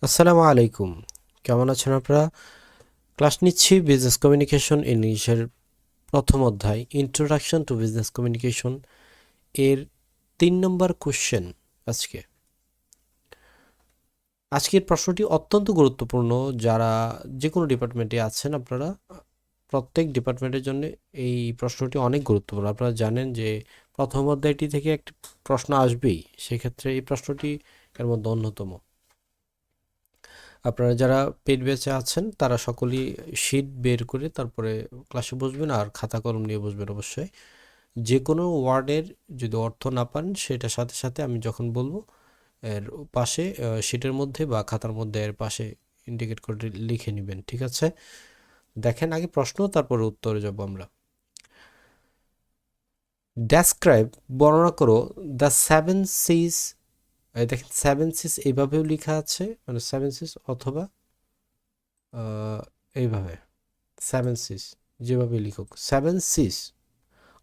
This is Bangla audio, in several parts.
আসসালামু আলাইকুম। কেমন আছেন আপনারা? ক্লাস নিচ্ছি বিজনেস কমিউনিকেশন ইংলিশের প্রথম অধ্যায় ইন্ট্রোডাকশন টু বিজনেস কমিউনিকেশন এর 3 নম্বর কোশ্চেন। আজকে আজকের প্রশ্নটি অত্যন্ত গুরুত্বপূর্ণ। যারা যে কোনো ডিপার্টমেন্টে আছেন আপনারা, প্রত্যেক ডিপার্টমেন্টের জন্য এই প্রশ্নটি অনেক গুরুত্বপূর্ণ। আপনারা জানেন যে প্রথম অধ্যায়টি থেকে একটি প্রশ্ন আসবেই, সেক্ষেত্রে এই প্রশ্নটি এর মধ্যে অন্যতম। আপনারা যারা পেইড ব্যাচে আছেন তারা সকলেই শিট বের করে তারপরে ক্লাসে বসবেন, আর খাতা কলম নিয়ে বসবেন অবশ্যই। যে কোনো ওয়ার্ডের যদি অর্থ না পান সেটা সাথে সাথে আমি যখন বলবো এর পাশে শিটের মধ্যে বা খাতার মধ্যে এর পাশে ইন্ডিকেট করে লিখে নেবেন, ঠিক আছে? দেখেন আগে প্রশ্ন, তারপরে উত্তরে যাব আমরা। ডেসক্রাইব, বর্ণনা করো দ্য সেভেন সিজ। দেখেন সেভেন সিজ এইভাবেও লেখা আছে, মানে সেভেন সিজ অথবা এইভাবে সেভেন সিস, যেভাবে লিখুক সেভেন সিস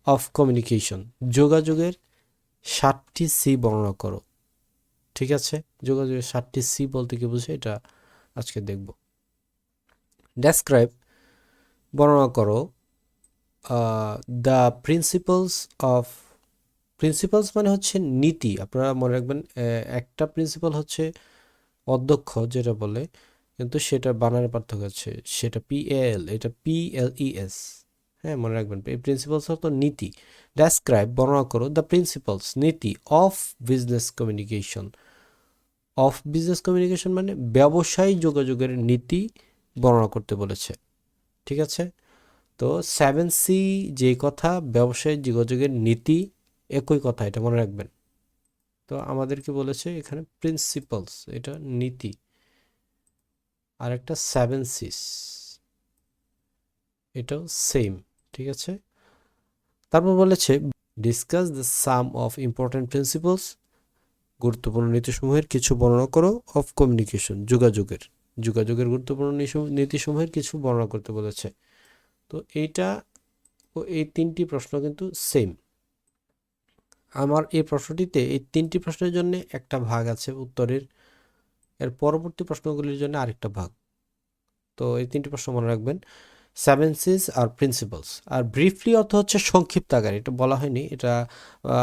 অফ কমিউনিকেশন, যোগাযোগের 7টি সি বর্ণনা করো। ঠিক আছে, যোগাযোগের 7টি সি বলতে কি বুঝে এটা আজকে দেখব। ডেসক্রাইব, বর্ণনা করো দ্য প্রিন্সিপালস অফ, প্রিন্সিপালস মানে হচ্ছে নীতি। আপনারা মনে রাখবেন একটা প্রিন্সিপাল হচ্ছে অধ্যক্ষ যেটা বলে, কিন্তু সেটা বানানের পার্থক্য আছে, সেটা PAL, এটা PLES। হ্যাঁ, মনে রাখবেন এই প্রিন্সিপালস হতো নীতি। ডেসক্রাইব, বর্ণনা করো দ্য প্রিন্সিপালস, নীতি of business communication. Of business communication মানে ব্যবসায়ী যোগাযোগের নীতি বর্ণনা করতে বলেছে, ঠিক আছে? তো 7C যে কথা, ব্যবসায়ী যোগাযোগের নীতি একই কথা, এটা মনে রাখবেন। তো আমাদেরকে বলেছে এখানে প্রিন্সিপালস, এটা নীতি, আর একটা 7Cs, এটাও সেম, ঠিক আছে? তারপর বলেছে discuss the some of important principles, গুরুত্বপূর্ণ নীতিসমূহের কিছু বর্ণনা করো। অফ কমিউনিকেশন, যোগাযোগের, যোগাযোগের গুরুত্বপূর্ণ নীতিসমূহের কিছু বর্ণনা করতে বলেছে। তো এইটা ও এই 3টি প্রশ্ন কিন্তু সেম। আমার এই প্রশ্নটিতে এই 3টি প্রশ্নের জন্য একটা ভাগ আছে উত্তরের, এর পরবর্তী প্রশ্নগুলির জন্য আরেকটা ভাগ। তো এই 3টি প্রশ্ন মনে রাখবেন, সেভেন সিজ আর প্রিন্সিপালস। আর ব্রিফলি অর্থ হচ্ছে সংক্ষিপ্ত আকারে, এটা বলা হয়নি, এটা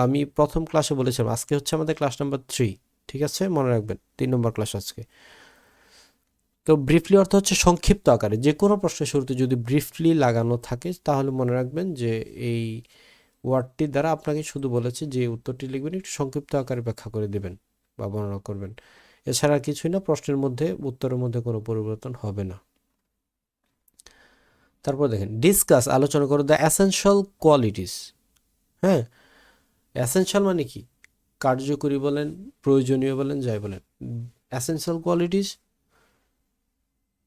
আমি প্রথম ক্লাসে বলেছিলাম। আজকে হচ্ছে আমাদের ক্লাস নাম্বার 3, ঠিক আছে? মনে রাখবেন 3 নম্বর ক্লাস আজকে। তো ব্রিফলি অর্থ হচ্ছে সংক্ষিপ্ত আকারে। যে কোনো প্রশ্নের শুরুতে যদি ব্রিফলি লাগানো থাকে তাহলে মনে রাখবেন যে এই ওয়ার্ডটি দ্বারা আপনাকে শুধু বলেছে যে উত্তরটি লিখবেন একটু সংক্ষিপ্ত আকারে ব্যাখ্যা করে দেবেন বা বর্ণনা করবেন। এছাড়া কিছুই না, প্রশ্নের মধ্যে উত্তরের মধ্যে কোনো পরিবর্তন হবে না। তারপর দেখেন ডিসকাস, আলোচনা করো দ্য এসেনশিয়াল কোয়ালিটিস। হ্যাঁ, এসেনশিয়াল মানে কি? কার্যকরী বলেন, প্রয়োজনীয় বলেন, যাই বলেন, এসেনশিয়াল কোয়ালিটিস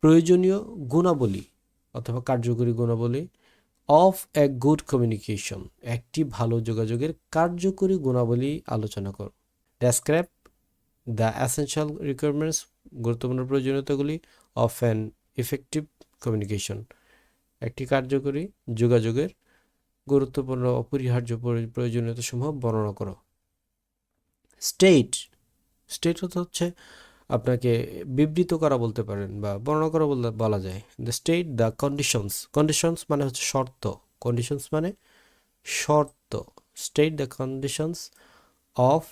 প্রয়োজনীয় গুণাবলী অথবা কার্যকরী গুণাবলী অফ এ গুড কমিউনিকেশন, একটি ভালো যোগাযোগের কার্যকরী গুণাবলী আলোচনা করো। ডেসক্রাইব দ্য এসেনশিয়াল রিকোয়ারমেন্টস, গুরুত্বপূর্ণ প্রয়োজনীয়তাগুলি অফ অ্যান ইফেক্টিভ কমিউনিকেশন, একটি কার্যকরী যোগাযোগের গুরুত্বপূর্ণ অপরিহার্য প্রয়োজনীয়তা সমূহ বর্ণনা করো। স্টেট, স্টেট হচ্ছে আপনাকে বিবৃত করা বলতে পারেন বা বর্ণনা করা বলা যায়। The state the conditions, conditions মানে হচ্ছে শর্ত, কন্ডিশনস মানে শর্ত। State the conditions of,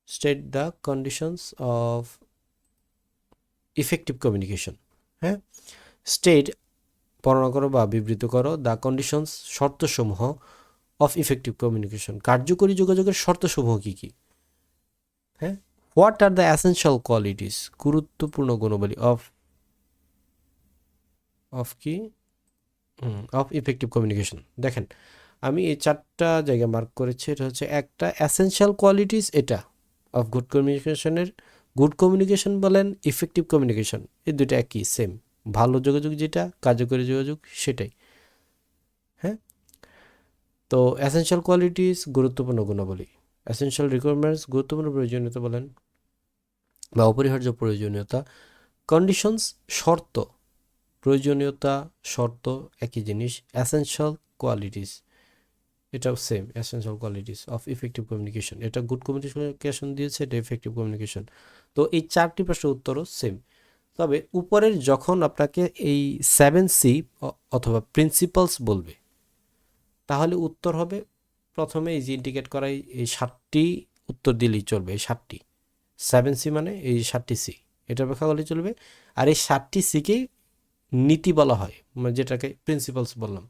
state the conditions of effective communication. হ্যাঁ, স্টেট বর্ণনা করো বা বিবৃত করো দ্য কন্ডিশনস শর্তসমূহ অফ ইফেক্টিভ কমিউনিকেশন, কার্যকরী যোগাযোগের শর্তসমূহ কি কি। হ্যাঁ, what are the essential qualities, গুরুত্বপূর্ণ গুণাবলী অফ, অফ কি, অফ ইফেক্টিভ কমিউনিকেশন। দেখেন আমি এই 4টা জায়গায় মার্ক করেছি, এটা হচ্ছে একটা এসেনশিয়াল কোয়ালিটিস, এটা অফ গুড কমিউনিকেশনের, গুড কমিউনিকেশন বলেন, ইফেক্টিভ কমিউনিকেশন, এই দুটো একই সেম, ভালো যোগাযোগ যেটা, কার্যকরী যোগাযোগ সেটাই। হ্যাঁ, তো এসেনশিয়াল কোয়ালিটিস গুরুত্বপূর্ণ গুণাবলী, এসেনশিয়াল রিকোয়ারমেন্টস গুরুত্বপূর্ণ প্রয়োজনীয়তা বলেন বা অপরিহার্য প্রয়োজনীয়তা, কন্ডিশনস শর্ত, প্রয়োজনীয়তা শর্ত একই জিনিস, এসেনশিয়াল কোয়ালিটিস এটাও same, essential qualities of effective communication. এটা গুড কমিউনিকেশন দিয়েছে, এটা ইফেক্টিভ কমিউনিকেশন। তো এই 4টি প্রশ্নের উত্তরও সেম। তবে উপরের যখন আপনাকে এই 7C অথবা প্রিন্সিপালস বলবে, তাহলে উত্তর হবে প্রথমে এই যে ইন্ডিকেট করা এই 7টি উত্তর দিলেই চলবে। এই 7টি 7C মানে এই 7টি সি, এটা ব্যাখ্যা করলেই চলবে। আর এই 7টি সিকেই নীতি বলা হয়, মানে যেটাকে প্রিন্সিপালস বললাম।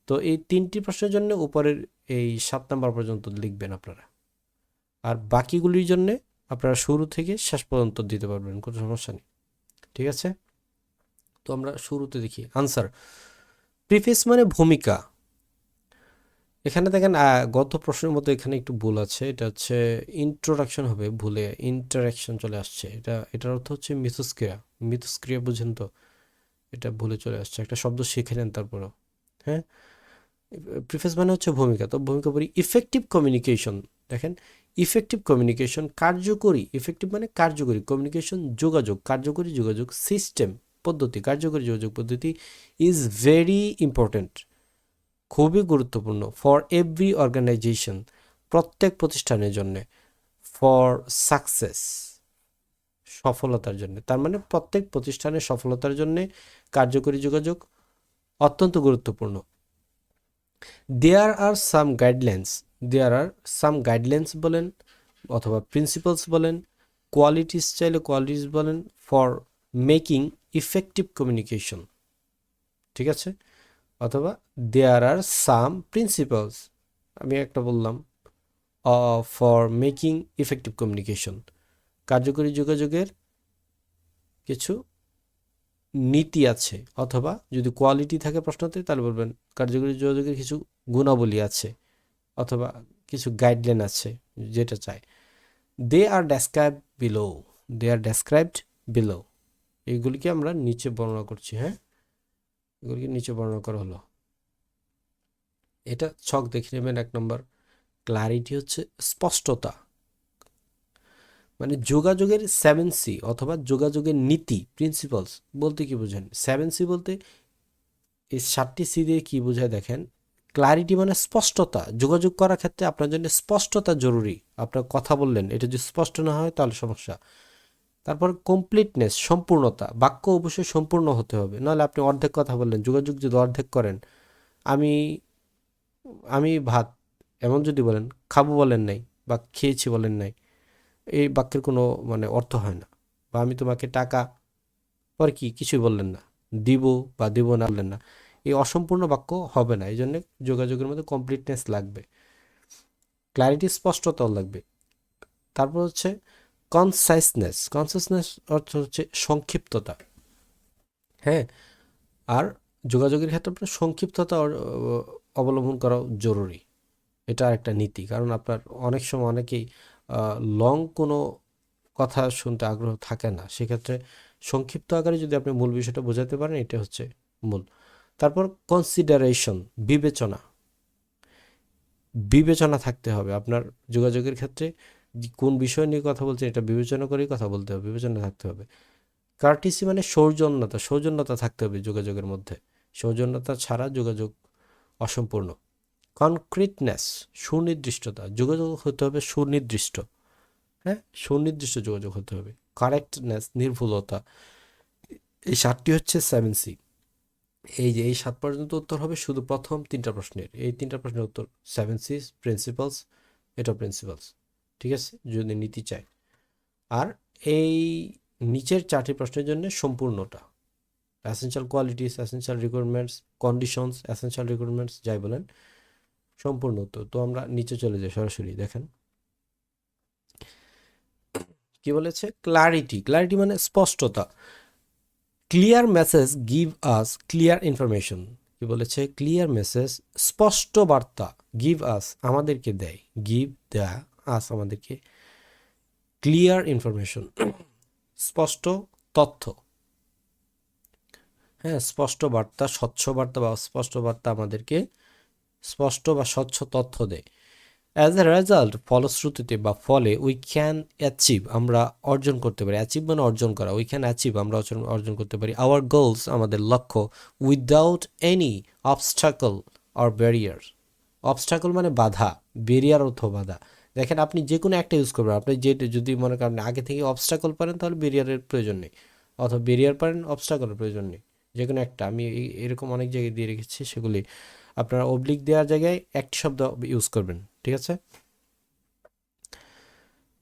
তো এই 3টি প্রশ্নের জন্য উপরের এই 7 নাম্বার পর্যন্ত লিখবেন আপনারা, আর বাকিগুলির জন্য আপনারা শুরু থেকে শেষ পর্যন্ত দিতে পারবেন, কোনো সমস্যা নেই। ঠিক আছে, তো আমরা শুরুতে দেখি আনসার। প্রিফেস মানে ভূমিকা। এখানে দেখেন গত প্রশ্নের মতো এখানে একটু ভুল আছে, এটা হচ্ছে ইন্ট্রোডাকশন হবে, ভুলে ইন্টারাকশন চলে আসছে। এটার অর্থ হচ্ছে মিথস্ক্রিয়া। মিথস্ক্রিয়া বুঝেন তো, এটা ভুলে চলে আসছে, একটা শব্দ শিখে নেন তারপরও। হ্যাঁ, প্রিফেস মানে হচ্ছে ভূমিকা, তো ভূমিকা পড়ি ইফেক্টিভ কমিউনিকেশন। দেখেন, ইফেক্টিভ কমিউনিকেশন কার্যকরী, ইফেক্টিভ মানে কার্যকরী, কমিউনিকেশন যোগাযোগ, কার্যকরী যোগাযোগ সিস্টেম পদ্ধতি, কার্যকরী যোগাযোগ পদ্ধতি ইজ ভেরি ইম্পর্ট্যান্ট, খুবই গুরুত্বপূর্ণ। ফর এভরি অর্গানাইজেশন, প্রত্যেক প্রতিষ্ঠানের জন্য। ফর সাকসেস, সফলতার জন্য। তার মানে প্রত্যেক প্রতিষ্ঠানের সফলতার জন্য কার্যকরী যোগাযোগ অত্যন্ত গুরুত্বপূর্ণ। দেয়ার আর সাম গাইডলাইন্স, দেয়ার আর সাম গাইডলাইন্স বলেন অথবা প্রিন্সিপালস বলেন, কোয়ালিটিস চাইলে কোয়ালিটিস বলেন, ফর মেকিং ইফেক্টিভ কমিউনিকেশন। ঠিক আছে, অথবা দেয়ার আর সাম প্রিন্সিপালস, আমি একটা বললাম, ফর মেকিং ইফেক্টিভ কমিউনিকেশন, কার্যকরী যোগাযোগের কিছু নীতি আছে। অথবা যদি কোয়ালিটি থাকে প্রশ্নতে, তাহলে বলবেন কার্যকরী যোগাযোগের কিছু গুণাবলী আছে, অথবা কিছু গাইডলাইন আছে, যেটা চাই। দে আর ডেসক্রাইব বিলো, দে আর ডেসক্রাইবড বিলো, এইগুলিকে আমরা নিচে বর্ণনা করছি। হ্যাঁ, এগুলিকে নিচে বর্ণনা করা হলো। এটা ছক দেখে নেবেন। 1 নম্বর, ক্লারিটি হচ্ছে স্পষ্টতা, মানে যোগাযোগের 7C অথবা যোগাযোগের নীতি প্রিন্সিপালস বলতে কি বোঝেন? 7C বলতে এই 7টি সি দিয়ে কি বোঝায় দেখেন। ক্লারিটি মানে স্পষ্টতা, যোগাযোগ করার ক্ষেত্রে আপনার জন্য স্পষ্টতা জরুরি। আপনার কথা বললেন, এটা যদি স্পষ্ট না হয় তাহলে সমস্যা। তারপর কমপ্লিটনেস, সম্পূর্ণতা, বাক্য অবশ্যই সম্পূর্ণ হতে হবে, নাহলে আপনি অর্ধেক কথা বললেন। যোগাযোগ যদি অর্ধেক করেন, আমি আমি ভাত এমন যদি বলেন, খাবো বলেন নাই বা খেয়েছি বলেন নাই, এই বাক্যের কোনো মানে অর্থ হয় না। বা আমি তোমাকে টাকা, পর কি কিছুই বললেন না, দিব বা দিব না বললেন না, এই অসম্পূর্ণ বাক্য হবে না। এই জন্য যোগাযোগের মধ্যে কমপ্লিটনেস লাগবে, ক্ল্যারিটি স্পষ্টতাও লাগবে। তারপর হচ্ছে কনসাইসনেস, কনসাইসনেস অর্থ হচ্ছে সংক্ষিপ্ততা। হ্যাঁ, আর যোগাযোগের ক্ষেত্রে আপনার সংক্ষিপ্ততা অবলম্বন করা জরুরি, এটা একটা নীতি। কারণ আপনার অনেক সময় অনেকেই লং কোনো কথা শুনতে আগ্রহ থাকে না, সেক্ষেত্রে সংক্ষিপ্ত আকারে যদি আপনি মূল বিষয়টা বোঝাতে পারেন, এটা হচ্ছে মূল। তারপর কনসিডারেশন, বিবেচনা, বিবেচনা থাকতে হবে আপনার যোগাযোগের ক্ষেত্রে। কোন বিষয় নিয়ে কথা বলছেন এটা বিবেচনা করেই কথা বলতে হবে, বিবেচনা থাকতে হবে। কার্টিসি মানে সৌজন্যতা, সৌজন্যতা থাকতে হবে যোগাযোগের মধ্যে, সৌজন্যতা ছাড়া যোগাযোগ অসম্পূর্ণ। কনক্রিটনেস, সুনির্দিষ্টতা, যোগাযোগ হতে হবে সুনির্দিষ্ট। হ্যাঁ, সুনির্দিষ্ট যোগাযোগ হতে হবে। কারেক্টনেস, নির্ভুলতা, এই 7টি হচ্ছে 7C। এই যে এই 7 পর্যন্ত উত্তর হবে শুধু প্রথম 3টা প্রশ্নের, এই 3টা প্রশ্নের উত্তর 7C প্রিন্সিপালস, এটা প্রিন্সিপালস। ঠিক আছে, যদি নীতি চাই। আর এই নিচের 4টি প্রশ্নের জন্য সম্পূর্ণটা, essential qualities, essential requirements, conditions, essential requirements, যাই বলেন, সম্পূর্ণ উত্তর। তো আমরা নিচে চলে যাই সরাসরি। দেখেন কি বলেছে, ক্লারিটি, ক্লারিটি মানে স্পষ্টতা। Clear message give us clear information, কি বলেছে, ক্লিয়ার মেসেজ স্পষ্ট বার্তা, গিভ আস আমাদেরকে দেয়, গিভ দেয়া, আস আমাদেরকে, ক্লিয়ার ইনফরমেশন স্পষ্ট তথ্য। হ্যাঁ, স্পষ্ট বার্তা, স্বচ্ছ বার্তা বা স্পষ্ট বার্তা আমাদেরকে স্পষ্ট বা স্বচ্ছ তথ্য দেয়। অ্যাজ এ রেজাল্ট, ফলশ্রুতিতে বা ফলে, উই ক্যান অ্যাচিভ আমরা অর্জন করতে পারি, অ্যাচিভ মানে অর্জন করা, উই ক্যান অ্যাচিভ আমরা অর্জন করতে পারি, আওয়ার গোলস আমাদের লক্ষ্য, without any obstacle or barrier obstacle মানে বাধা, বেরিয়ার অথবা বাধা। দেখেন আপনি যে কোনো একটা ইউজ করবেন, আপনি যে যদি মনে করেন আগে থেকে অবস্টাকল পারেন তাহলে বেরিয়ারের প্রয়োজন নেই, অথবা বেরিয়ার পারেন অবস্টাকলের প্রয়োজন নেই, যে কোনো একটা। আমি এরকম অনেক জায়গায় দিয়ে রেখেছি, সেগুলি আপনারা অবলিক দেওয়ার জায়গায় একটি শব্দ ইউজ করবেন, ঠিক আছে।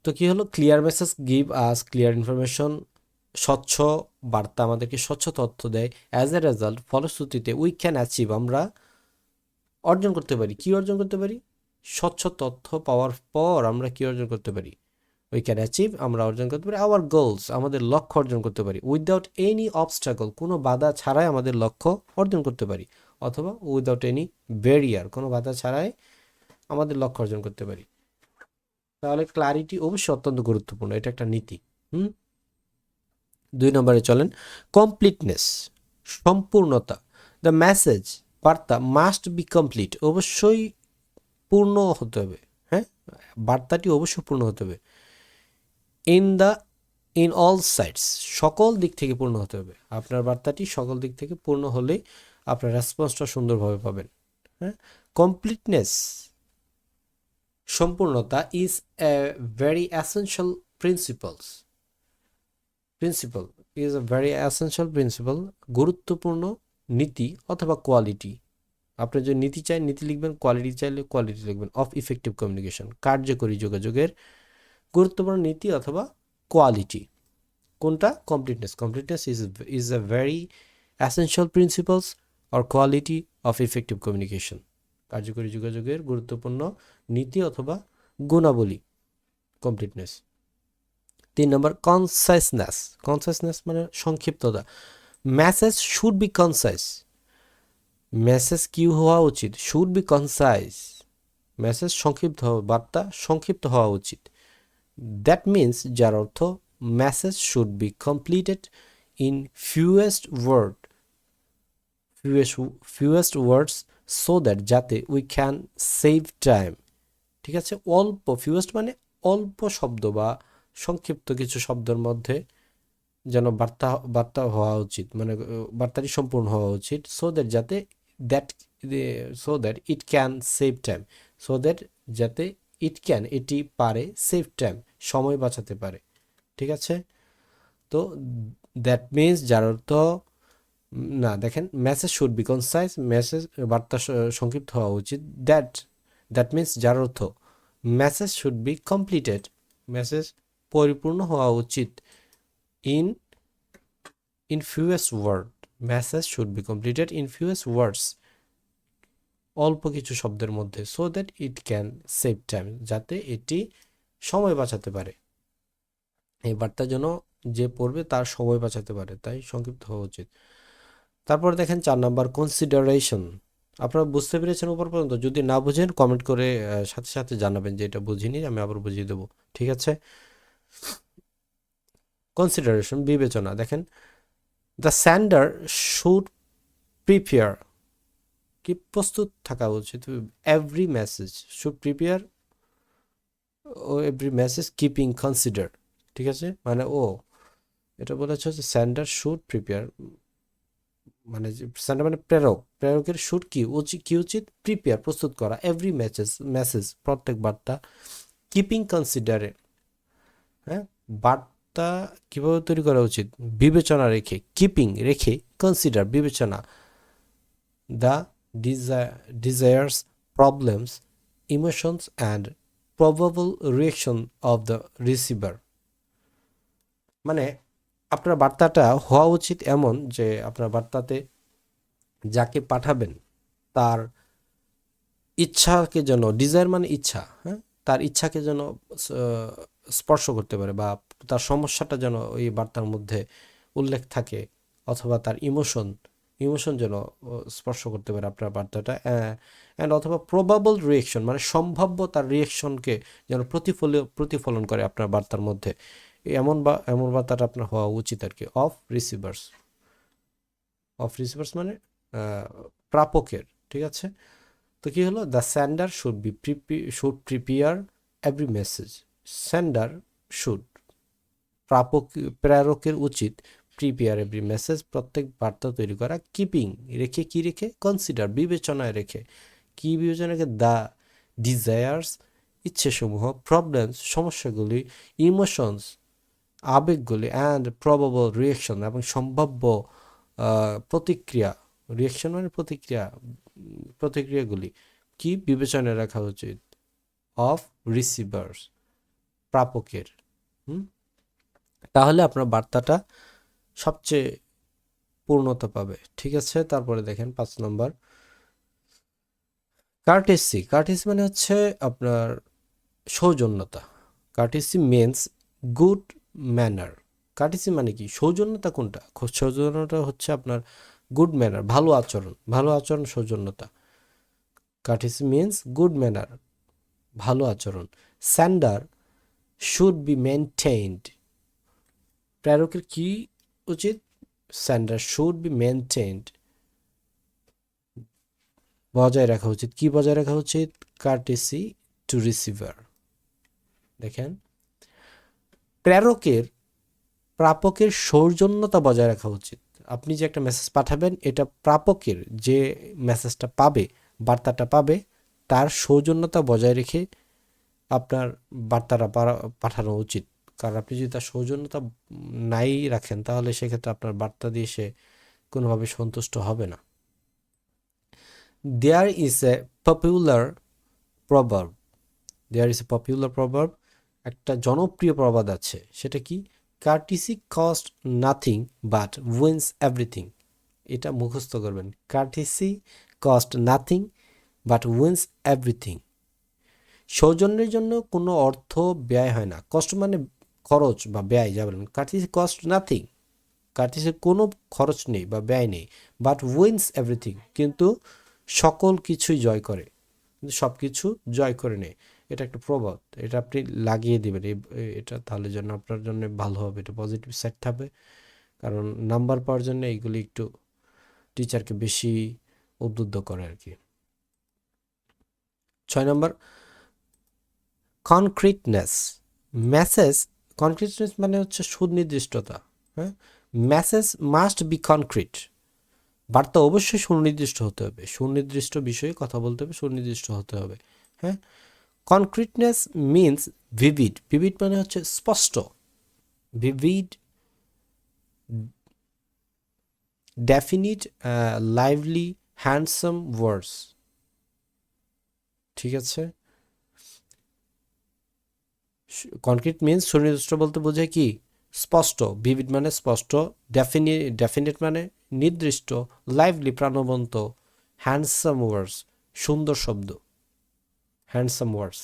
তো কি হলো, clear message give us clear information, স্বচ্ছ বার্তা আমাদেরকে স্বচ্ছ তথ্য দেয়। অ্যাজ এ রেজাল্ট, ফলশ্রুতিতে, উই ক্যান অ্যাচিভ, আমরা অর্জন করতে পারি। কি অর্জন করতে পারি? স্বচ্ছ তথ্য পাওয়ার পর আমরা কি অর্জন করতে পারি? উই ক্যান অ্যাচিভ, আমরা অর্জন করতে পারি আওয়ার গোলস, আমাদের লক্ষ্য অর্জন করতে পারি। উইদাউট এনি অবস্টাকল, কোনো বাধা ছাড়াই আমাদের লক্ষ্য অর্জন করতে পারি। অথবা উইদাউট এনি ব্যারিয়ার, কোনো বাধা ছাড়াই আমাদের লক্ষ্য অর্জন করতে পারি। তাহলে ক্লারিটি অবশ্যই অত্যন্ত গুরুত্বপূর্ণ, এটা একটা নীতি। 2 নম্বরে চলেন, কমপ্লিটনেস, সম্পূর্ণতা। দ্য মেসেজ, বার্তা, মাস্ট বি কমপ্লিট, অবশ্যই পূর্ণ হতে হবে। হ্যাঁ, বার্তাটি অবশ্যই পূর্ণ হতে হবে। ইন অল সাইডস, সকল দিক থেকে পূর্ণ হতে হবে। আপনার বার্তাটি সকল দিক থেকে পূর্ণ হলেই আপনার রেসপন্সটা সুন্দরভাবে পাবেন। হ্যাঁ, কমপ্লিটনেস, সম্পূর্ণতা is a very essential principal is a very essential principal, গুরুত্বপূর্ণ নীতি অথবা কোয়ালিটি। আপনি যদি নীতি চাই নীতি লিখবেন, কোয়ালিটি চাইলে কোয়ালিটি লিখবেন। অফ ইফেক্টিভ কমিউনিকেশন, কার্যকরী যোগাযোগের গুরুত্বপূর্ণ নীতি অথবা কোয়ালিটি। কোনটা? Completeness is a very essential principles or quality of effective communication, কার্যকরী যোগাযোগের গুরুত্বপূর্ণ নীতি অথবা গুণাবলী, কমপ্লিটনেস। 3 নম্বর, কনসাইসনেস মানে সংক্ষিপ্ততা। মেসেজ শুড বি কনসাইস, মেসেজ কি হওয়া উচিত? শুড বি কনসাইস, মেসেজ সংক্ষিপ্ত হওয়া, বার্তা সংক্ষিপ্ত হওয়া উচিত। দ্যাট মিন্স, যার অর্থ, message should be completed in fewest words so that, যাতে উই ক্যান সেভ টাইম। ঠিক আছে, অল্প, ফিউয়েস্ট মানে অল্প শব্দ বা সংক্ষিপ্ত কিছু শব্দের মধ্যে যেন বার্তা হওয়া উচিত, মানে বার্তাটি সম্পূর্ণ হওয়া উচিত। সো দ্যাট, যাতে that so that it can save time, so that যাতে এটি পারে সেভ টাইম, সময় বাঁচাতে পারে। ঠিক আছে, তো দ্যাট মিনস, যার অর্থ, না দেখেন, message should be concise, message বার্তা সংক্ষিপ্ত হওয়া উচিত। দ্যাট মিনস, যার অর্থ, message should be completed, message পরিপূর্ণ হওয়া উচিত। In fewest word, message should be completed in fewest words, অল্প কিছু শব্দের মধ্যে। So that it can save time, যাতে এটি সময় বাঁচাতে পারে, এই বার্তার জন্য যে পড়বে তার সময় বাঁচাতে পারে, তাই সংক্ষিপ্ত হওয়া উচিত। তারপর দেখেন 4 নাম্বার, কনসিডারেশন। আপনারা বুঝতে পেরেছেন উপর পর্যন্ত? যদি না বুঝেন কমেন্ট করে সাথে সাথে জানাবেন যে এটা বুঝিনি, আমি আবার বুঝিয়ে দেবো। ঠিক আছে, কনসিডারেশন, বিবেচনা। দেখেন, দ্য সেন্ডার শুড প্রিপেয়ার, কি প্রস্তুত থাকা উচিত। এভরি মেসেজ শুড প্রিপেয়ার ও এভরি মেসেজ কিপিং কনসিডার। ঠিক আছে, মানে এটা বলেছে হচ্ছে সেন্ডার শুড প্রিপেয়ার, মানে সেন্ডার মানে প্রেরকের শুড কি উচিত? প্রিপেয়ার, প্রস্তুত করা। এভরি মেসেজ প্রত্যেক বার্তা। কিপিং কনসিডারে, হ্যাঁ, বার্তা কিভাবে তৈরি করা উচিত? বিবেচনা রেখে, কিপিং রেখে, কনসিডার বিবেচনা। The desires, problems, emotions and probable reaction of the receiver, মানে আপনার বার্তাটা হওয়া উচিত এমন যে আপনার বার্তাতে যাকে পাঠাবেন তার ইচ্ছাকে যেন, ডিজায়ার মানে ইচ্ছা, হ্যাঁ, তার ইচ্ছাকে যেন স্পর্শ করতে পারে, বা তার সমস্যাটা যেন ওই বার্তার মধ্যে উল্লেখ থাকে, অথবা তার ইমোশন যেন স্পর্শ করতে পারে আপনার বার্তাটা। অ্যান্ড অথবা প্রবাবল রিয়েকশন মানে সম্ভাব্য তার রিয়েকশনকে যেন প্রতিফলন করে আপনার বার্তার মধ্যে, এমন বার্তাটা আপনার হওয়া উচিত আর কি। অফ রিসিভার্স মানে প্রাপকের। ঠিক আছে, তো কি হলো? The sender should prepare every message, sender should, প্রেরকের উচিত, প্রিপেয়ার এভরি মেসেজ প্রত্যেক বার্তা তৈরি করা, কিপিং রেখে, কি রেখে? কনসিডার বিবেচনায় রেখে। কি বিবেচনা করে? দ্য ডিজায়ার্স, ইচ্ছেসমূহ, প্রবলেমস, সমস্যাগুলি, ইমোশনস, আবেগগুলি, অ্যান্ড প্রবাবল রিয়েকশন, এবং সম্ভাব্য প্রতিক্রিয়া, রিয়েকশন মানে প্রতিক্রিয়া, প্রতিক্রিয়াগুলি কি বিবেচনায় রাখা উচিত? অফ রিসিভার্স, প্রাপকের। তাহলে আপনার বার্তাটা সবচেয়ে পূর্ণতা পাবে। ঠিক আছে, তারপরে দেখেন 5 নম্বর, কার্টেসি। কার্টেসি মানে হচ্ছে আপনার সৌজন্যতা। Courtesy means good manner. Courtesy মানে কি? সৌজন্যতা কোনটা? সৌজন্যতা হচ্ছে আপনার গুড ম্যানার, ভালো আচরণ। ভালো আচরণ সৌজন্যতা। কার্টেসি মিন্স গুড ম্যানার, ভালো আচরণ। স্যান্ডার শুড বি মেনটেইনড। প্রেরকের কি উচিত? স্যান্ডার শুড বি মেনটেইনড, বজায় রাখা উচিত। কি বজায় রাখা উচিত? Courtesy to receiver. দেখেন, প্রেরকের প্রাপকের সৌজন্যতা বজায় রাখা উচিত। আপনি যে একটা মেসেজ পাঠাবেন, এটা প্রাপকের যে মেসেজটা পাবে, বার্তাটা পাবে, তার সৌজন্যতা বজায় রেখে আপনার বার্তাটা পাঠানো উচিত। কারণ আপনি যদি তার সৌজন্যতা নাই রাখেন, তাহলে সেক্ষেত্রে আপনার বার্তা দিয়ে সে কোনোভাবে সন্তুষ্ট হবে না। দেয়ার ইজ এ পপুলার প্রভাব। দেয়ার ইজ এ পপুলার প্রভাব, একটা জনপ্রিয় প্রবাদ আছে। সেটা কি? Courtesy cost nothing but wins everything. এটা মুখস্থ করবেন। Courtesy cost nothing but wins everything. সৌজন্যের জন্য কোনো অর্থ ব্যয় হয় না। কষ্ট মানে খরচ বা ব্যয়, যা বলেন। কার্টিসি কস্ট নাথিং, কার্টিসির কোনো খরচ নেই বা ব্যয় নেই। বাট উইন্স এভরিথিং, কিন্তু সকল কিছুই জয় করে, কিন্তু সব কিছু জয় করে নেয়। এটা একটা প্রবাদ, এটা আপনি লাগিয়ে দেবেন। এটা তাহলে জন্য আপনার জন্য ভালো হবে, এটা পজিটিভ সাইড থাকবে। কারণ নাম্বার পাওয়ার জন্য এইগুলি একটু টিচারকে বেশি উদ্বুদ্ধ করে আর কি। 6 নম্বর, কনক্রিটনেস। মেসেজ, কনক্রিটনেস মানে হচ্ছে সুনির্দিষ্টতা। হ্যাঁ, মেসেজ মাস্ট বি কনক্রিট। বার্তা অবশ্যই সুনির্দিষ্ট হতে হবে, সুনির্দিষ্ট বিষয়ে কথা বলতে হবে, সুনির্দিষ্ট হতে হবে। হ্যাঁ, কনক্রিটনেস মিন্স ভিভিড। ভিভিড মানে হচ্ছে স্পষ্ট। ভিভিড, ডেফিনিট, লাইভলি, হ্যান্ডসাম ওয়ার্ডস। ঠিক আছে, কনক্রিট মিন্স সুনির্দিষ্ট বলতে বোঝায় কি? স্পষ্ট। ভিভিড মানে স্পষ্ট, ডেফিনিট মানে নির্দিষ্ট, লাইভলি প্রাণবন্ত, হ্যান্ডসাম ওয়ার্ডস সুন্দর শব্দ। হ্যান্ডসাম ওয়ার্ডস,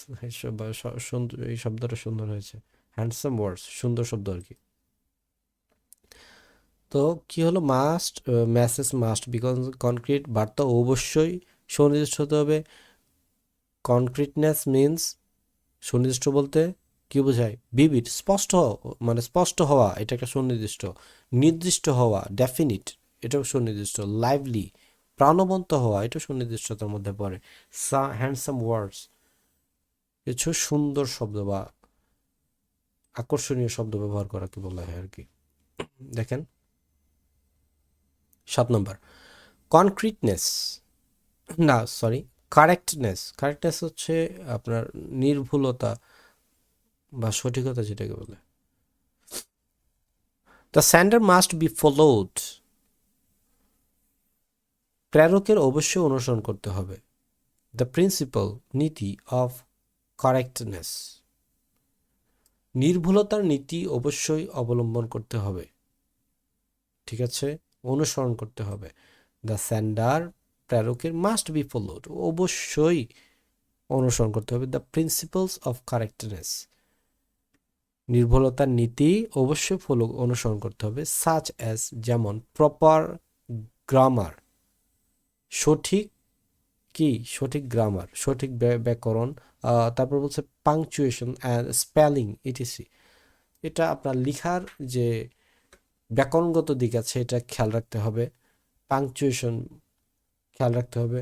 এই শব্দটা সুন্দর হয়েছে। হ্যান্ডসাম ওয়ার্ডস সুন্দর শব্দ আর কি। তো কি হলো? Must, message must because concrete, বার্তা অবশ্যই সুনির্দিষ্ট হতে হবে। কনক্রিটনেস মিন্স, সুনির্দিষ্ট বলতে কি বোঝায়? ভিভিড, স্পষ্ট, মানে স্পষ্ট হওয়া, এটা একটা সুনির্দিষ্ট। নির্দিষ্ট হওয়া, ডেফিনিট, এটাও সুনির্দিষ্ট। লাইভলি, প্রাণবন্ত হওয়া, এটা সুনির্দিষ্টতার মধ্যে পড়ে। হ্যান্ডসাম ওয়ার্ডস, কিছু সুন্দর শব্দ বা আকর্ষণীয় শব্দ ব্যবহার করাকে বলা হয় আর কি। দেখেন 7 নম্বর, কনক্রিটনেস, না সরি, কারেক্টনেস। কারেক্টনেস হচ্ছে আপনার নির্ভুলতা বা সঠিকতা, যেটাকে বলে। The sender must be followed. প্রেরকের অবশ্যই অনুসরণ করতে হবে। দ্য প্রিন্সিপাল, নীতি, অফ কারেক্টনেস, নির্ভুলতার নীতি অবশ্যই অবলম্বন করতে হবে। ঠিক আছে, অনুসরণ করতে হবে। দ্য স্যান্ডার, প্রেরকের, মাস্ট বি ফলোড, অবশ্যই অনুসরণ করতে হবে। দ্য প্রিন্সিপালস অফ কারেক্টনেস, নির্ভুলতার নীতি অবশ্যই অনুসরণ করতে হবে। সাচ অ্যাজ, যেমন। প্রপার গ্রামার, সঠিক কি? সঠিক গ্রামার, সঠিক ব্যাকরণ। তারপর বলছে পাংচুয়েশন অ্যান্ড স্পেলিং ইটিসি। এটা আপনার লিখার যে ব্যাকরণগত দিক আছে, এটা খেয়াল রাখতে হবে। পাংচুয়েশন খেয়াল রাখতে হবে।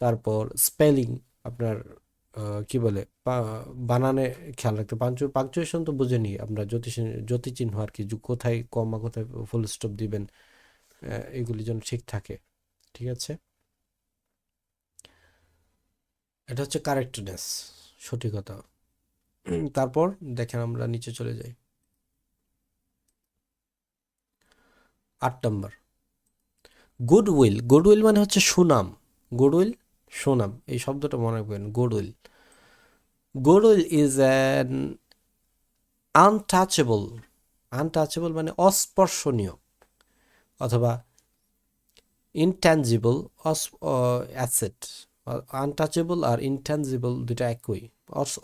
তারপর স্পেলিং, আপনার কি বলে, বানানে খেয়াল রাখতে। পাংচুয়েশন তো বুঝেনি আমরা, জ্যোতিচিহ্ন আর কি, কোথায় কমা, কোথায় ফুল স্টপ দিবেন, এগুলি যেন ঠিক থাকে। ঠিক আছে, এটা হচ্ছে কারেক্টনেস, সঠিকতা। তারপর দেখেন আমরা নিচে চলে যাই। 8 নম্বর, গুডউইল। গুডউইল মানে হচ্ছে সুনাম। গুডউইল, সুনাম, এই শব্দটা মনে রাখবেন। Goodwill, goodwill is an untouchable. Untouchable মানে অস্পর্শনীয়, অথবা ইনট্যাঞ্জিবল অ্যাসেট। আনটাচেবল আর ইনট্যাঞ্জিবল দুটা একই,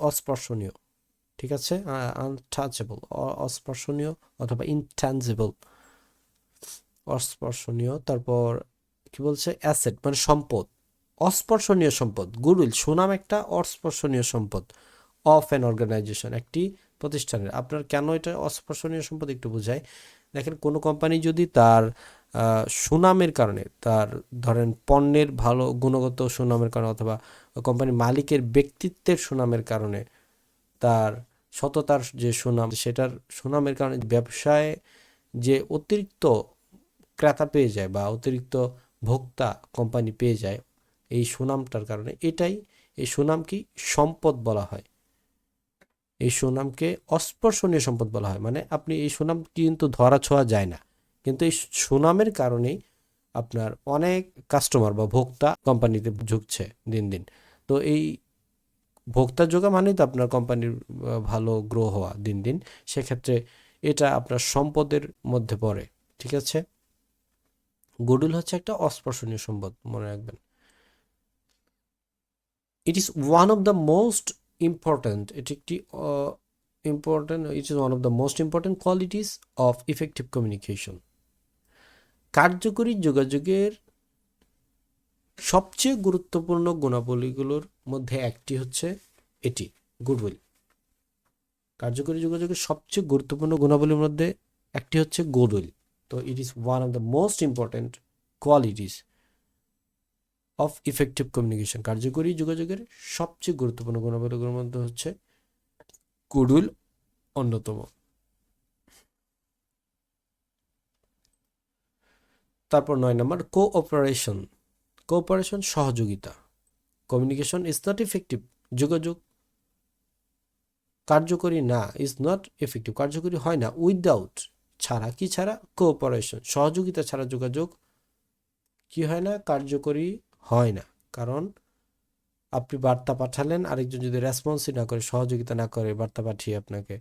অস্পর্শনীয়। ঠিক আছে, আনটাচেবল অস্পর্শনীয়, অথবা ইনট্যাঞ্জিবল অস্পর্শনীয়। তারপর কি বলছে, অ্যাসেট মানে সম্পদ, অস্পর্শনীয় সম্পদ। গুডউইল সুনাম একটা অস্পর্শনীয় সম্পদ অফ অ্যান অর্গানাইজেশন, একটি প্রতিষ্ঠানের। আপনার কেন এটা অস্পর্শনীয় সম্পদ একটু বোঝায়। দেখেন, কোনো কোম্পানি যদি তার সুনামের কারণে, তার ধরেন পণ্যের ভালো গুণগত সুনামের কারণে, অথবা কোম্পানির মালিকের ব্যক্তিত্বের সুনামের কারণে, তার সততার যে সুনাম, সেটার সুনামের কারণে ব্যবসায় যে অতিরিক্ত ক্রেতা পেয়ে যায় বা অতিরিক্ত ভোক্তা কোম্পানি পেয়ে যায় এই সুনামটার কারণে, এটাই, এই সুনামকে সম্পদ বলা হয়। এই সুনামকে অস্পর্শনীয় সম্পদ বলা হয়। মানে আপনি এই সুনাম কিন্তু ধরা ছোঁয়া যায় না, কিন্তু এই সুনামের কারণেই আপনার অনেক কাস্টমার বা ভোক্তা কোম্পানিতে ঝুঁকছে দিন দিন। তো এই ভোক্তা যোগা মানেই তো আপনার কোম্পানির ভালো গ্রো হওয়া দিন দিন। সেক্ষেত্রে এটা আপনার সম্পদের মধ্যে পড়ে। ঠিক আছে, গুডউইল হচ্ছে একটা অস্পর্শনীয় সম্পদ, মনে রাখবেন। It is one of the most important, এটি একটি important, it is one of the most important qualities of effective communication. কার্যকরী যোগাযোগের সবচেয়ে গুরুত্বপূর্ণ গুণাবলীগুলোর মধ্যে একটি হচ্ছে এটি, গুডউইল। কার্যকরী যোগাযোগের সবচেয়ে গুরুত্বপূর্ণ গুণাবলীর মধ্যে একটি হচ্ছে গুডউইল। তো it is one of the most important qualities of effective communication. কার্যকরী যোগাযোগের সবচেয়ে গুরুত্বপূর্ণ গুণাবলীগুলোর মধ্যে হচ্ছে গুডউইল অন্যতম। তারপর 9 নম্বর, কোঅপারেশন। কোঅপারেশন সহযোগিতা। কমিউনিকেশন ইজ নট ইফেক্টিভ, যোগাযোগ কার্যকরী না, ইজ নট এফেক্টিভ কার্যকরী হয় না, উইদাউট ছাড়া, কি ছাড়া, কোঅপারেশন সহযোগিতা ছাড়া যোগাযোগ কি হয় না, কার্যকরী হয় না। কারণ আপনি বার্তা পাঠালেন, আরেকজন যদি রেসপন্সই না করে, সহযোগিতা না করে বার্তা পাঠিয়ে আপনাকে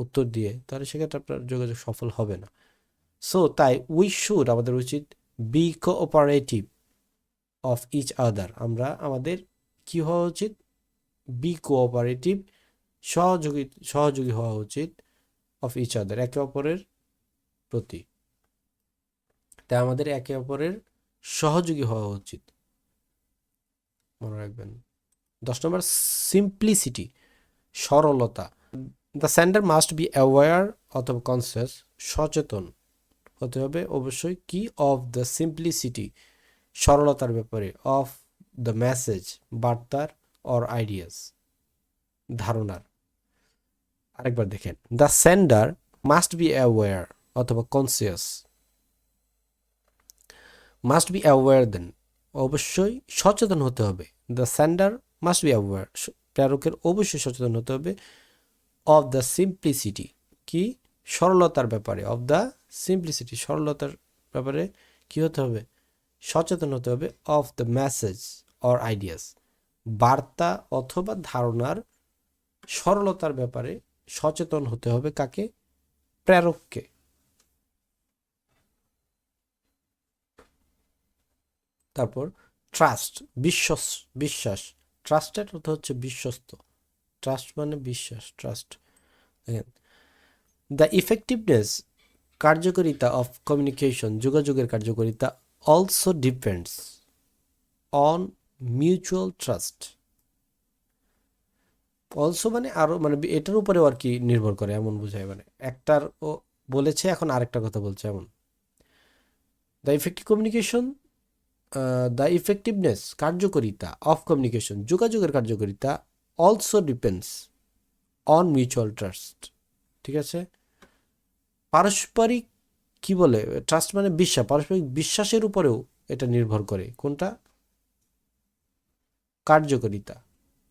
উত্তর দিয়ে, তাহলে সেক্ষেত্রে আপনার যোগাযোগ সফল হবে না। সো তাই উই শুড, আমাদের উচিত, be cooperative of each other, আমরা আমাদের কি হওয়া উচিত, বি কোঅপারেটিভ, সহযোগী হওয়া উচিত, অফ ইচ আদার, একে অপরের প্রতি। তাই আমাদের একে অপরের সহযোগী হওয়া উচিত, মনে রাখবেন। 10 নম্বর, সিম্পলিসিটি, সরলতা। The sender must be aware অথবা কনসিয়াস, সচেতন হতে হবে অবশ্যই, কি, অফ দ্য সিম্পলিসিটি, সরলতার ব্যাপারে, অফ দ্য মেসেজ, বার্তার, অর আইডিয়াস, ধারণার। আরেকবার দেখেন, the sender must be aware অথবা conscious, must be aware then, অবশ্যই সচেতন হতে হবে। The sender must be aware, প্রেরকের অবশ্যই সচেতন হতে হবে। অফ দ্য সিম্পলিসিটি, কি, সরলতার ব্যাপারে, অফ দ্য সিম্পলিসিটি, সরলতার ব্যাপারে কি হতে হবে, সচেতন হতে হবে। Of the message or ideas, বার্তা অথবা ধারণার সরলতার ব্যাপারে সচেতন হতে হবে, কাকে, প্রেরককে। তারপর ট্রাস্ট, বিশ্বাস। ট্রাস্টের অর্থ হচ্ছে বিশ্বস্ত, ট্রাস্ট মানে বিশ্বাস, ট্রাস্ট। দেখেন, দ্য ইফেক্টিভনেস, কার্যকারিতা, অফ কমিউনিকেশন, যোগাযোগের কার্যকারিতা, also depends on mutual trust. Also মানে আরও, মানে এটার উপরেও আর কি নির্ভর করে, এমন বোঝায়। মানে একটার ও বলেছে, এখন আরেকটা কথা বলছে, এমন। The effective communication, the effectiveness, কার্যকারিতা, অফ কমিউনিকেশন, যোগাযোগের কার্যকারিতা, also depends on mutual trust. ঠিক আছে, পারস্পরিক, কি বলে, ট্রাস্ট মানে বিশ্বাস, পারস্পরিক বিশ্বাসের উপরেও এটা নির্ভর করে, কোনটা, কার্যকারিতা।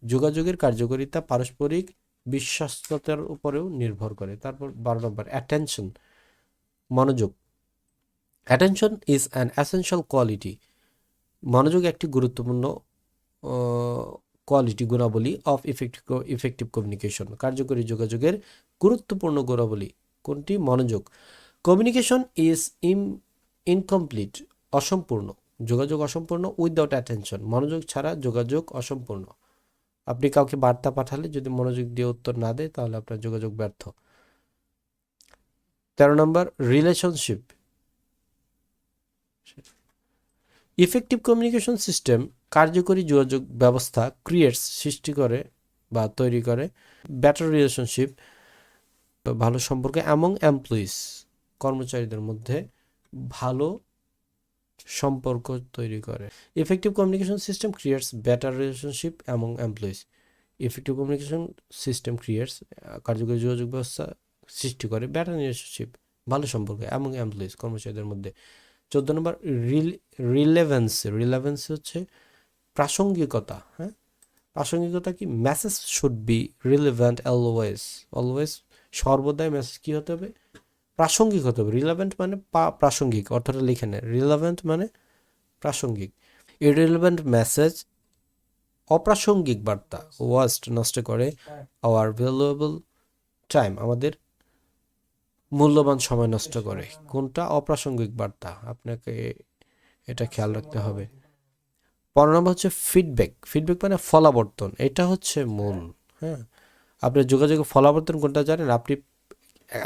যোগাযোগের কার্যকারিতা পারস্পরিক বিশ্বাসতার উপরেও নির্ভর করে। তারপর 12 নম্বর অ্যাটেনশন, মনোযোগ। Attention is an essential quality. মনোযোগ একটি গুরুত্বপূর্ণ কোয়ালিটি, গুণাবলী অফ ইফেক্টিভ কমিউনিকেশন। কার্যকরী যোগাযোগের গুরুত্বপূর্ণ গুণাবলী কোনটি? মনোযোগ। কমিউনিকেশন ইজ ইনকমপ্লিট, অসম্পূর্ণ, যোগাযোগ অসম্পূর্ণ উইদাউট অ্যাটেনশন। মনোযোগ ছাড়া যোগাযোগ অসম্পূর্ণ। আপনি কাউকে বার্তা পাঠালে যদি মনোযোগ দিয়ে উত্তর না দেয় তাহলে আপনার যোগাযোগ ব্যর্থ। 13 নম্বর রিলেশনশিপ। ইফেক্টিভ কমিউনিকেশন সিস্টেম, কার্যকরী যোগাযোগ ব্যবস্থা ক্রিয়েটস, সৃষ্টি করে বা তৈরি করে, বেটার রিলেশনশিপ, ভালো সম্পর্ক, অ্যামং এমপ্লয়িজ, কর্মচারীদের মধ্যে ভালো সম্পর্ক তৈরি করে। Effective communication system creates better relationship among employees. Effective communication system creates, কার্যকরী যোগাযোগ ব্যবস্থা সৃষ্টি করে, বেটার রিলেশনশিপ, ভালো সম্পর্ক, অ্যামং এমপ্লয়িজ, কর্মচারীদের মধ্যে। 14 নম্বর রিলেভেন্স হচ্ছে প্রাসঙ্গিকতা। হ্যাঁ, প্রাসঙ্গিকতা কি? Message should B relevant always, সর্বদাই মেসেজ কি হতে হবে? প্রাসঙ্গিক হতে হবে। রিলেভেন্ট মানে প্রাসঙ্গিক, অর্থটা লিখে নেয়। রিলেভেন্ট মানে প্রাসঙ্গিক। ইররিলেভেন্ট মেসেজ, অপ্রাসঙ্গিক বার্তা ওয়াস্ট, নষ্ট করে, আওয়ার ভ্যালুয়েবল টাইম, আমাদের মূল্যবান সময় নষ্ট করে। কোনটা? অপ্রাসঙ্গিক বার্তা, আপনাকে এটা খেয়াল রাখতে হবে। 15 নম্বর হচ্ছে ফিডব্যাক মানে ফলাবর্তন, এটা হচ্ছে মূল। হ্যাঁ, আপনি যোগাযোগের ফলাবর্তন কোনটা জানেন? আপনি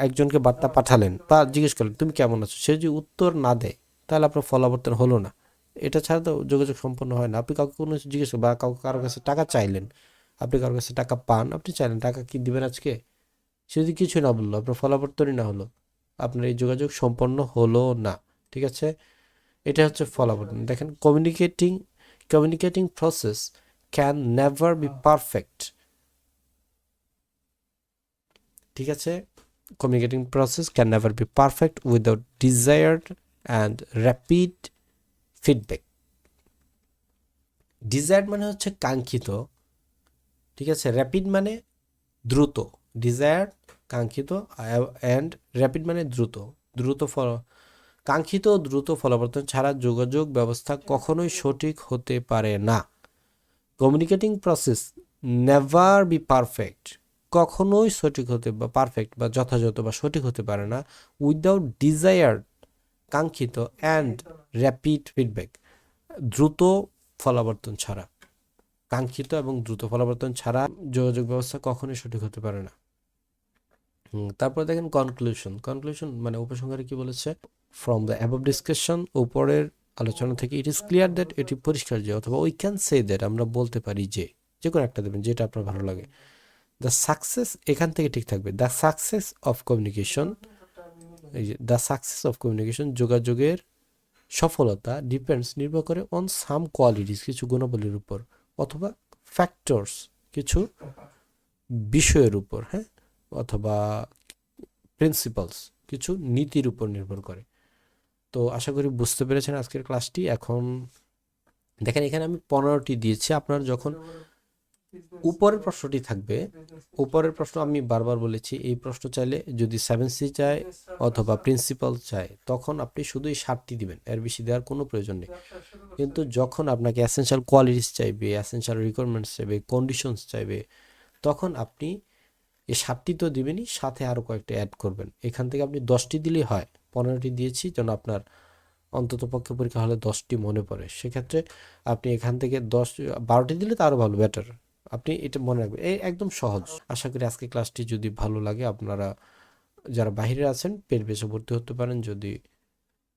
একজনকে বার্তা পাঠালেন বা জিজ্ঞেস করলেন তুমি কেমন আছো, সে যদি উত্তর না দেয় তাহলে আপনার ফলাবর্তন হলো না। এটা ছাড়া তো যোগাযোগ সম্পন্ন হয় না। আপনি কাউকে কোনো কিছু জিজ্ঞেস বা কারোর কাছে টাকা চাইলেন, আপনি কারোর কাছে টাকা পান, আপনি চাইলেন টাকা কি দিবেন আজকে, সে যদি কিছু না বললো, আপনার ফলাবর্তনই না হলো, আপনার এই যোগাযোগ সম্পন্ন হলো না। ঠিক আছে, এটা হচ্ছে ফলাবর্তন। দেখেন, communicating process can never be perfect. ঠিক আছে, communicating process can never be perfect without desired and rapid feedback. Desired মানে হচ্ছে কাঙ্ক্ষিত, ঠিক আছে, র্যাপিড মানে দ্রুত। ডিজায়ার্ড কাঙ্ক্ষিত, অ্যান্ড র্যাপিড মানে দ্রুত কাঙ্ক্ষিত দ্রুত ফলাবর্তন ছাড়া যোগাযোগ ব্যবস্থা কখনোই সঠিক হতে পারে না। Communicating process never be perfect, কখনোই সঠিক হতে বা পারফেক্ট বা যথাযথ বা সঠিক হতে পারে না উইদাউট ডিজায়ার্ড, কাঙ্ক্ষিত, অ্যান্ড র্যাপিড ফিডব্যাক, দ্রুত ফলাবর্তন ছাড়া। কাঙ্ক্ষিত এবং দ্রুত ফলাবর্তন ছাড়া যোগাযোগ ব্যবস্থা কখনোই সঠিক হতে পারে না। তারপর দেখেন কনক্লুশন মানে উপসংহারে কি বলেছে? ফ্রম দ্য অ্যাবভ ডিসকাশন, উপরের আলোচনা থেকে ইট ইজ ক্লিয়ার দ্যাট, এটি পরিষ্কার যে, অথবা উই ক্যান সে দ্যাট, আমরা বলতে পারি যে, যে কোনো একটা দেবেন যেটা আপনার ভালো লাগে। দ্য সাকসেস, এখান থেকে ঠিক থাকবে, দ্য সাকসেস অফ কমিউনিকেশন, এই যে দ্য সাকসেস অফ কমিউনিকেশন, যোগাযোগের সফলতা ডিপেন্ডস, নির্ভর করে, অন সাম কোয়ালিটিস, কিছু গুণাবলীর উপর, অথবা ফ্যাক্টরস, কিছু বিষয়ের উপর, হ্যাঁ, অথবা প্রিন্সিপালস, কিছু নীতির উপর নির্ভর করে। তো আশা করি বুঝতে পেরেছেন আজকের ক্লাসটি। এখন দেখেন, এখানে আমি 15টি দিয়েছি। আপনার যখন উপরের প্রশ্নটি থাকবে, উপরের প্রশ্ন আমি বারবার বলেছি, এই প্রশ্ন চাইলে যদি 7C চায় অথবা প্রিন্সিপাল চায়, তখন আপনি শুধু এই 7টি দিবেন, এর বেশি দেওয়ার কোনো প্রয়োজন নেই। কিন্তু যখন আপনাকে এসেনশিয়াল কোয়ালিটিস চাইবে, এসেনশিয়াল রিকোয়ারমেন্টস চাইবে, কন্ডিশনস চাইবে, তখন আপনি এই 7টি তো দিবেনই, সাথে আরও কয়েকটা অ্যাড করবেন। এখান থেকে আপনি 10টি দিলেই হয়। 15টি দিয়েছি যেন আপনার অন্তত পক্ষে পরীক্ষা হলে 10টি মনে পড়ে। সেক্ষেত্রে আপনি এখান থেকে 12টি দিলে তো আরও ভালো, বেটার। আপনি এটা মনে রাখবেন, এই একদম সহজ। আশা করি আজকে ক্লাসটি যদি ভালো লাগে, আপনারা যারা বাইরে আছেন পেড বেসে ভর্তি হতে পারেন যদি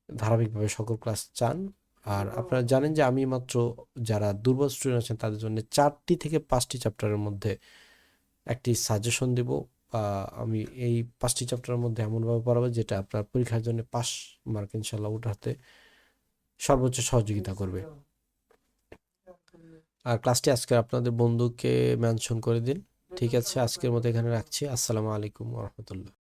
ধারাবাহিকভাবে সকল ক্লাস চান। আর আপনারা জানেন যে আমি মাত্র যারা দুর্বল স্টুডেন্ট আছেন তাদের জন্য 4টি থেকে 5টি চ্যাপ্টারের মধ্যে একটি সাজেশন দেব। আমি এই 5টি চ্যাপ্টারের মধ্যে এমনভাবে পড়াবো যেটা আপনার পরীক্ষার জন্য পাস মার্ক ইনশাল্লাহ উঠাতে সর্বোচ্চ সহযোগিতা করবে। আর ক্লাসটি আজকে আপনাদের বন্ধুকে মেনশন করে দিন। ঠিক আছে, আজকের মতো এখানে রাখছি। আসসালামু আলাইকুম ওয়া রাহমাতুল্লাহ।